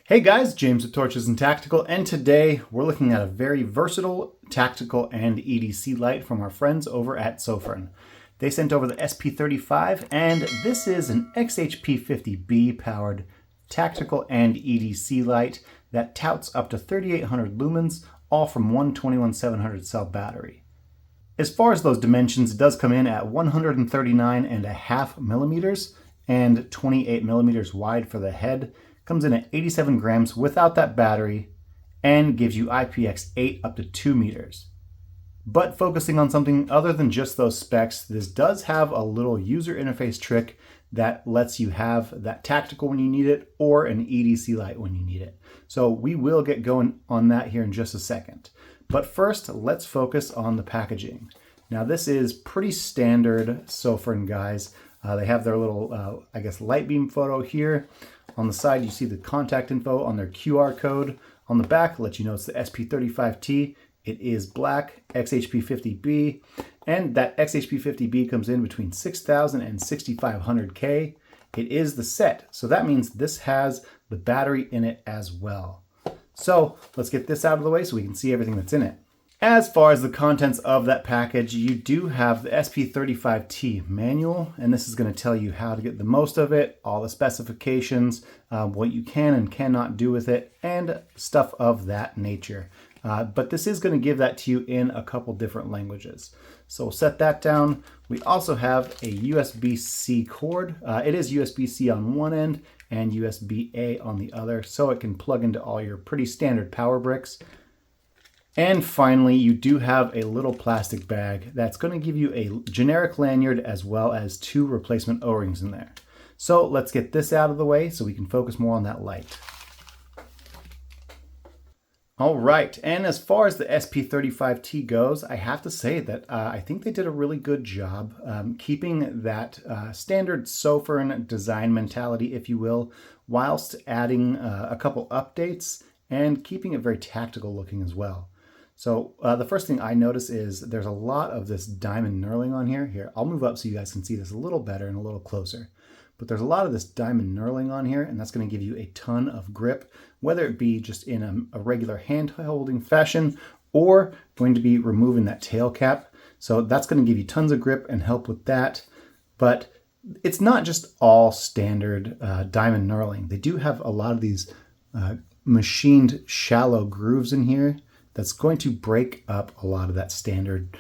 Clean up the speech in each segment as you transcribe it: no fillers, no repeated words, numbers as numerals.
Hey guys, James with Torches and Tactical, and today we're looking at a very versatile tactical and EDC light from our friends over at Sofirn. They sent over the SP35, and this is an XHP50B powered tactical and EDC light that touts up to 3800 lumens, all from one 21700 cell battery. As far as those dimensions, it does come in at 139.5 millimeters and 28 millimeters wide for the head. Comes in at 87 grams without that battery and gives you IPX8 up to 2 meters. But focusing on something other than just those specs, this does have a little user interface trick that lets you have that tactical when you need it or an EDC light when you need it. So we will get going on that here in just a second. But first, let's focus on the packaging. Now this is pretty standard Sofirn, guys. They have their little, light beam photo here. On the side, you see the contact info on their QR code. On the back, let you know it's the SP35T. It is black, XHP50B, and that XHP50B comes in between 6,000 and 6,500K. It is the set, so that means this has the battery in it as well. So let's get this out of the way so we can see everything that's in it. As far as the contents of that package, you do have the SP35T manual, and this is going to tell you how to get the most of it, all the specifications, what you can and cannot do with it, and stuff of that nature. But this is going to give that to you in a couple different languages. So we'll set that down. We also have a USB-C cord. It is USB-C on one end and USB-A on the other, so it can plug into all your pretty standard power bricks. And finally, you do have a little plastic bag that's going to give you a generic lanyard as well as 2 replacement O-rings in there. So let's get this out of the way so we can focus more on that light. All right, and as far as the SP35T goes, I have to say that I think they did a really good job keeping that standard Sofirn design mentality, if you will, whilst adding a couple updates and keeping it very tactical looking as well. So the first thing I notice is there's a lot of this diamond knurling on here. Here, I'll move up so you guys can see this a little better and a little closer. But there's a lot of this diamond knurling on here, and that's going to give you a ton of grip, whether it be just in a regular hand-holding fashion or going to be removing that tail cap. So that's going to give you tons of grip and help with that. But it's not just all standard diamond knurling. They do have a lot of these machined shallow grooves in here that's going to break up a lot of that standard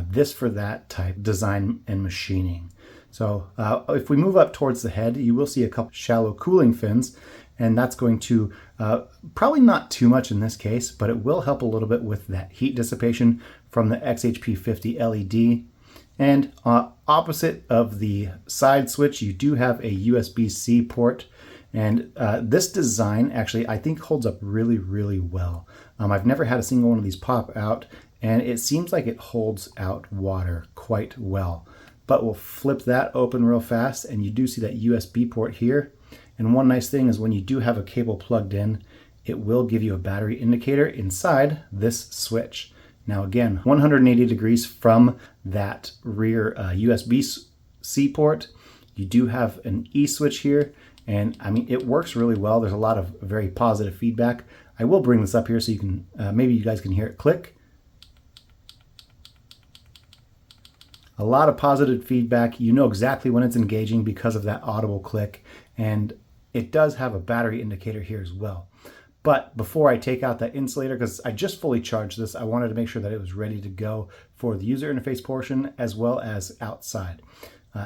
this for that type design and machining. So if we move up towards the head, you will see a couple shallow cooling fins, and that's going to probably not too much in this case, but it will help a little bit with that heat dissipation from the XHP50 LED. And opposite of the side switch, you do have a USB-C port. And this design actually, I think, holds up really, really well. I've never had a single one of these pop out, and it seems like it holds out water quite well. But we'll flip that open real fast, and you do see that USB port here. And one nice thing is when you do have a cable plugged in, it will give you a battery indicator inside this switch. Now again, 180 degrees from that rear USB-C port, you do have an E switch here. And I mean, it works really well. There's a lot of very positive feedback. I will bring this up here so you can, maybe you guys can hear it click. A lot of positive feedback. You know exactly when it's engaging because of that audible click. And it does have a battery indicator here as well. But before I take out that insulator, because I just fully charged this, I wanted to make sure that it was ready to go for the user interface portion as well as outside.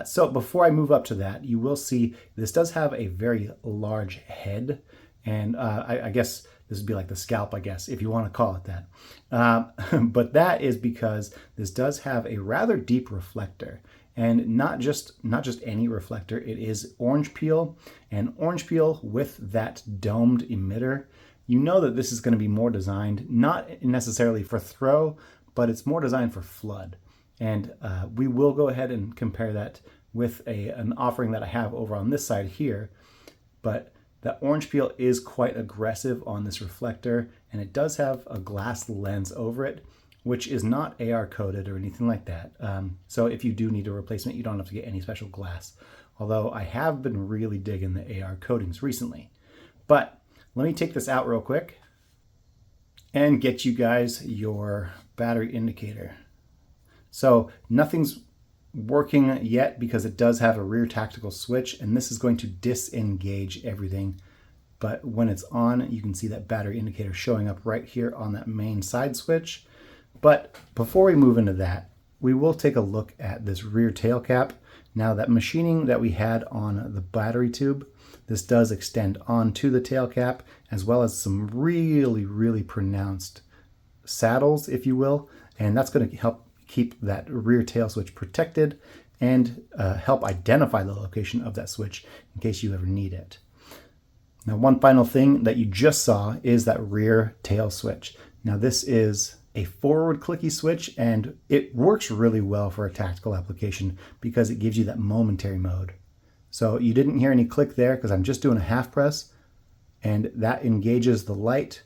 So before I move up to that, you will see this does have a very large head. And I guess this would be like the scalp, I guess, if you want to call it that. But that is because this does have a rather deep reflector. And not just any reflector, it is orange peel. And orange peel with that domed emitter. You know that this is going to be more designed, not necessarily for throw, but it's more designed for flood. And we will go ahead and compare that with an offering that I have over on this side here. But the orange peel is quite aggressive on this reflector, and it does have a glass lens over it, which is not AR coated or anything like that. So if you do need a replacement, you don't have to get any special glass. Although I have been really digging the AR coatings recently. But Let me take this out real quick and get you guys your battery indicator. So nothing's working yet because it does have a rear tactical switch, and this is going to disengage everything. But when it's on, you can see that battery indicator showing up right here on that main side switch. But before we move into that, we will take a look at this rear tail cap. Now, that machining that we had on the battery tube, this does extend onto the tail cap, as well as some really, really pronounced saddles, if you will. And that's going to help keep that rear tail switch protected and help identify the location of that switch in case you ever need it. Now, one final thing that you just saw is that rear tail switch. Now, this is a forward clicky switch, and it works really well for a tactical application because it gives you that momentary mode. So you didn't hear any click there because I'm just doing a half press, and that engages the light,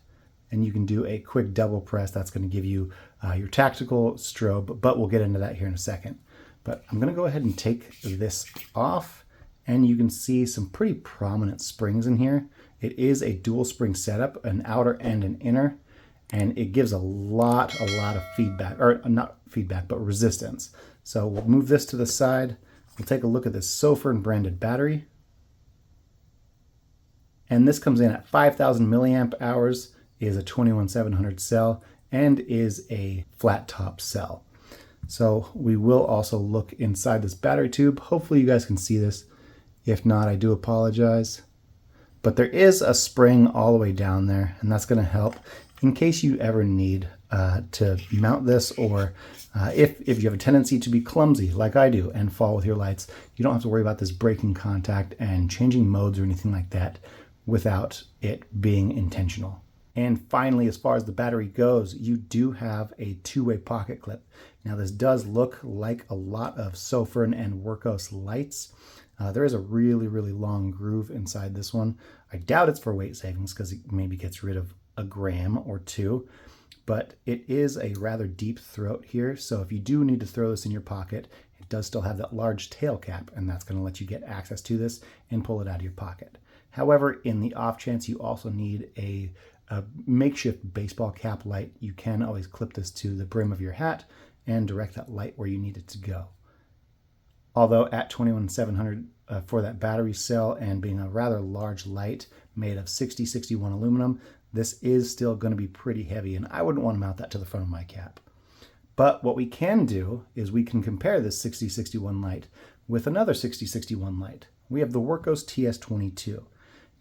and you can do a quick double press. That's going to give you your tactical strobe, but we'll get into that here in a second. But I'm going to go ahead and take this off, and you can see some pretty prominent springs in here. It is a dual spring setup, an outer and an inner, and it gives a lot of feedback, or not feedback, but resistance. So we'll move this to the side. We'll take a look at this Sofirn branded battery. And this comes in at 5,000 milliamp hours, is a 21700 cell, and is a flat top cell. So we will also look inside this battery tube. Hopefully you guys can see this. If not, I do apologize. But there is a spring all the way down there, and that's going to help in case you ever need to mount this, or if you have a tendency to be clumsy like I do and fall with your lights, you don't have to worry about this breaking contact and changing modes or anything like that without it being intentional. And finally, as far as the battery goes, you do have a two-way pocket clip. Now, this does look like a lot of Sofirn and Workhos lights. There is a really, really long groove inside this one. I doubt it's for weight savings because it maybe gets rid of a gram or two, but it is a rather deep throat here. So if you do need to throw this in your pocket, it does still have that large tail cap, and that's going to let you get access to this and pull it out of your pocket. However, in the off chance you also need a makeshift baseball cap light, you can always clip this to the brim of your hat and direct that light where you need it to go. Although at 21700 for that battery cell and being a rather large light made of 6061 aluminum, this is still going to be pretty heavy, and I wouldn't want to mount that to the front of my cap. But what we can do is we can compare this 6061 light with another 6061 light. We have the Workhos TS22.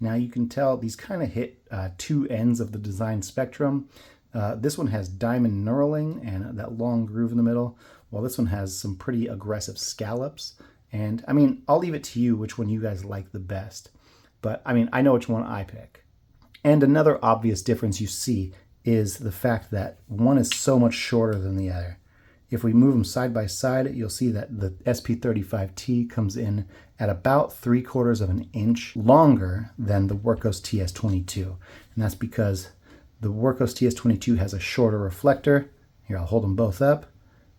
Now you can tell these kind of hit two ends of the design spectrum. This one has diamond knurling and that long groove in the middle, while this one has some pretty aggressive scallops. And I mean, I'll leave it to you which one you guys like the best. But I mean, I know which one I pick. And another obvious difference you see is the fact that one is so much shorter than the other. If we move them side by side, you'll see that the SP35T comes in at about 3/4 of an inch longer than the Workhos TS22. And that's because the Workhos TS22 has a shorter reflector. Here, I'll hold them both up.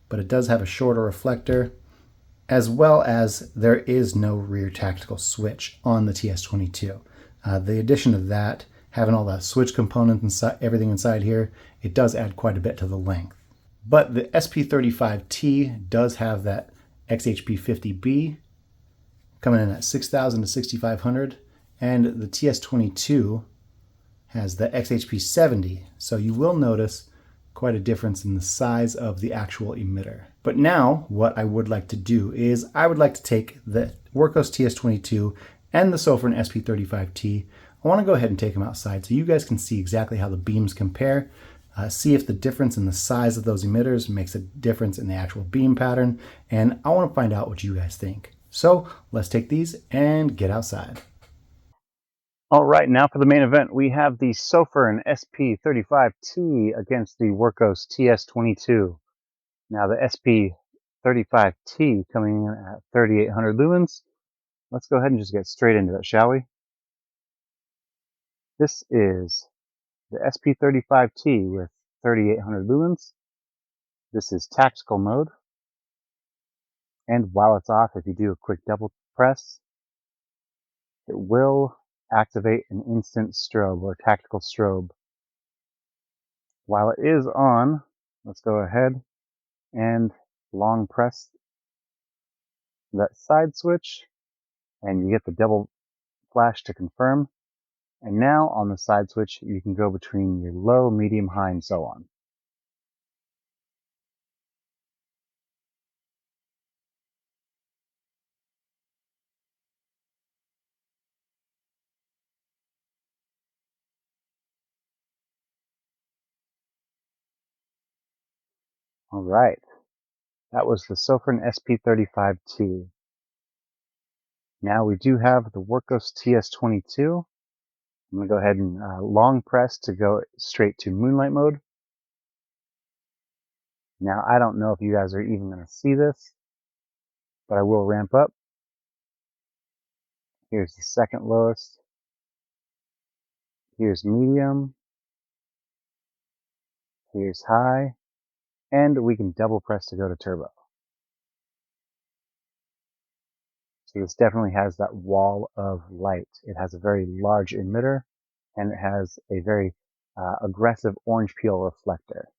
But it does have a shorter reflector, as well as there is no rear tactical switch on the TS22. The addition of that, having all the switch components inside, everything inside here, it does add quite a bit to the length. But the SP35T does have that XHP50B coming in at 6,000 to 6,500, and the TS22 has the XHP70. So you will notice quite a difference in the size of the actual emitter. But now what I would like to do is I would like to take the Workhos TS22 and the Sofirn SP35T. I want to go ahead and take them outside so you guys can see exactly how the beams compare. See if the difference in the size of those emitters makes a difference in the actual beam pattern, and I want to find out what you guys think. So let's take these and get outside. All right, now for the main event, we have the Sofirn SP35T against the Workhos TS22. Now the SP35T coming in at 3,800 lumens. Let's go ahead and just get straight into it, shall we? This is the SP35T with 3,800 lumens. This is tactical mode. And while it's off, if you do a quick double press, it will activate an instant strobe or tactical strobe. While it is on, let's go ahead and long press that side switch, and you get the double flash to confirm. And now on the side switch, you can go between your low, medium, high, and so on. All right, that was the Sofirn SP35T. Now we do have the Workos TS22. I'm going to go ahead and long press to go straight to moonlight mode. Now I don't know if you guys are even going to see this, but I will ramp up. Here's the second lowest. Here's medium. Here's high. And we can double press to go to turbo. So this definitely has that wall of light. It has a very large emitter, and it has a very aggressive orange peel reflector.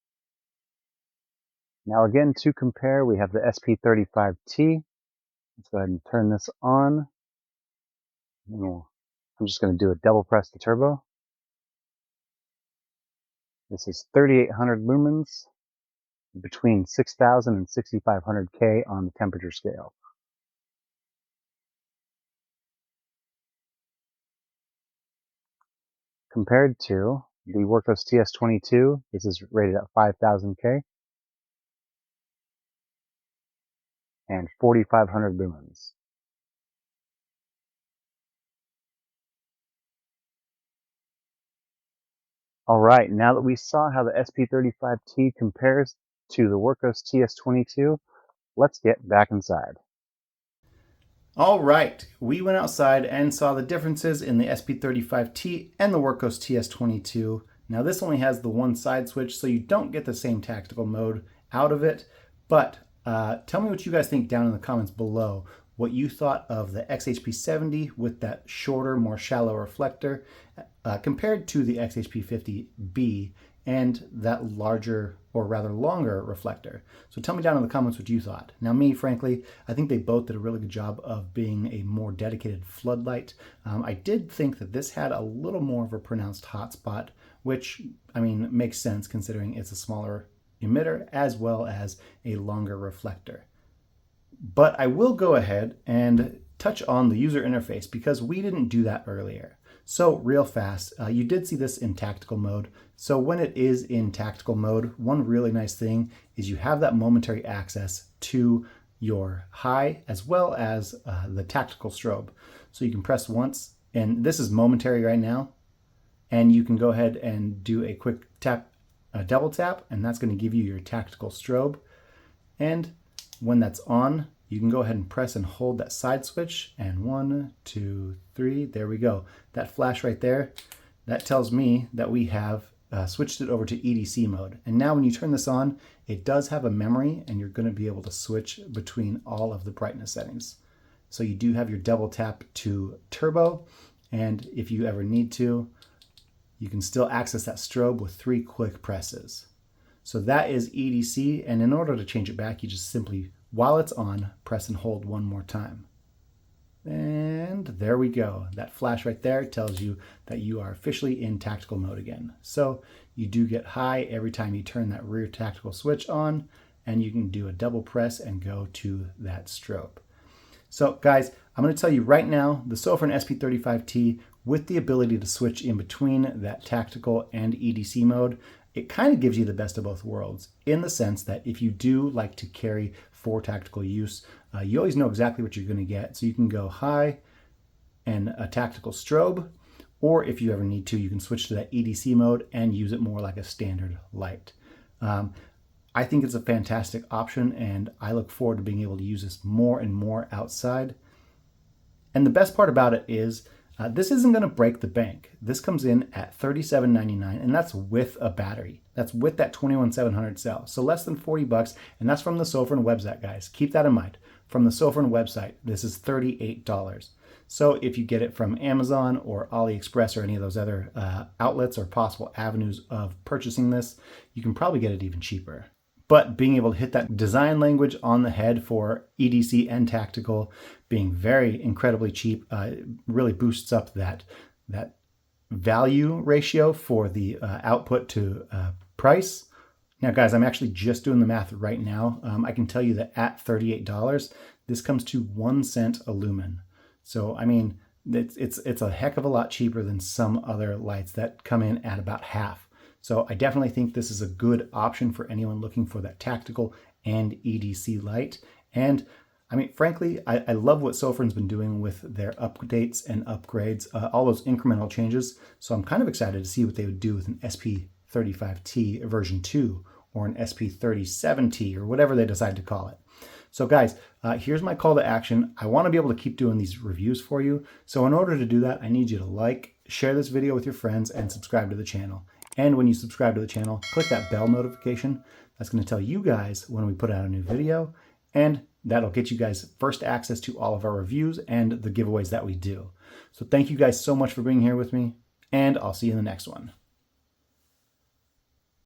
Now again, to compare, we have the SP35T. Let's go ahead and turn this on. I'm just going to do a double press to turbo. This is 3,800 lumens, between 6,000 and 6,500 K on the temperature scale. Compared to the Workos TS22, this is rated at 5,000 K and 4,500 lumens. All right, now that we saw how the SP35T compares to the Workos TS22, let's get back inside. All right, we went outside and saw the differences in the SP35T and the Workos TS22. Now this only has the one side switch, so you don't get the same tactical mode out of it, but tell me what you guys think down in the comments below. What you thought of the XHP70 with that shorter, more shallow reflector compared to the XHP50B and that larger, or rather longer, reflector. So tell me down in the comments what you thought. Now me, frankly, I think they both did a really good job of being a more dedicated floodlight. I did think that this had a little more of a pronounced hotspot, which, I mean, makes sense considering it's a smaller emitter as well as a longer reflector. But I will go ahead and touch on the user interface because we didn't do that earlier. So real fast, you did see this in tactical mode. So when it is in tactical mode, one really nice thing is you have that momentary access to your high as well as the tactical strobe. So you can press once, and this is momentary right now, and you can go ahead and do a quick tap, a double tap, and that's going to give you your tactical strobe. And when that's on, you can go ahead and press and hold that side switch, and 1, 2, 3, there we go. That flash right there, that tells me that we have switched it over to EDC mode. And now when you turn this on, it does have a memory, and you're going to be able to switch between all of the brightness settings. So you do have your double tap to turbo, and if you ever need to, you can still access that strobe with 3 quick presses. So that is EDC, and in order to change it back, you just simply, while it's on, press and hold one more time. And there we go. That flash right there tells you that you are officially in tactical mode again. So you do get high every time you turn that rear tactical switch on, and you can do a double press and go to that strobe. So guys, I'm going to tell you right now, the Sofirn SP35T with the ability to switch in between that tactical and EDC mode, it kind of gives you the best of both worlds in the sense that if you do like to carry for tactical use, you always know exactly what you're going to get. So you can go high and a tactical strobe, or if you ever need to, you can switch to that EDC mode and use it more like a standard light. I think it's a fantastic option, and I look forward to being able to use this more and more outside. And the best part about it is this isn't going to break the bank. This comes in at $37.99, and that's with a battery. That's with that 21700 cell. So less than 40 bucks, and that's from the Sofirn website, guys. Keep that in mind. from the Sofirn website, this is $38. So if you get it from Amazon or AliExpress or any of those other outlets or possible avenues of purchasing this, you can probably get it even cheaper. But being able to hit that design language on the head for EDC and Tactical, being very incredibly cheap, really boosts up that value ratio for the output to price. Now guys, I'm actually just doing the math right now. I can tell you that at $38, this comes to 1 cent a lumen. So I mean, it's a heck of a lot cheaper than some other lights that come in at about half. So I definitely think this is a good option for anyone looking for that tactical and EDC light. And I mean, frankly, I love what Sofirn's been doing with their updates and upgrades, all those incremental changes. So I'm kind of excited to see what they would do with an SP35T version 2 or an SP37T or whatever they decide to call it. So guys, here's my call to action. I want to be able to keep doing these reviews for you. So in order to do that, I need you to like, share this video with your friends, and subscribe to the channel. And when you subscribe to the channel, click that bell notification. That's going to tell you guys when we put out a new video, and that'll get you guys first access to all of our reviews and the giveaways that we do. So thank you guys so much for being here with me, and I'll see you in the next one.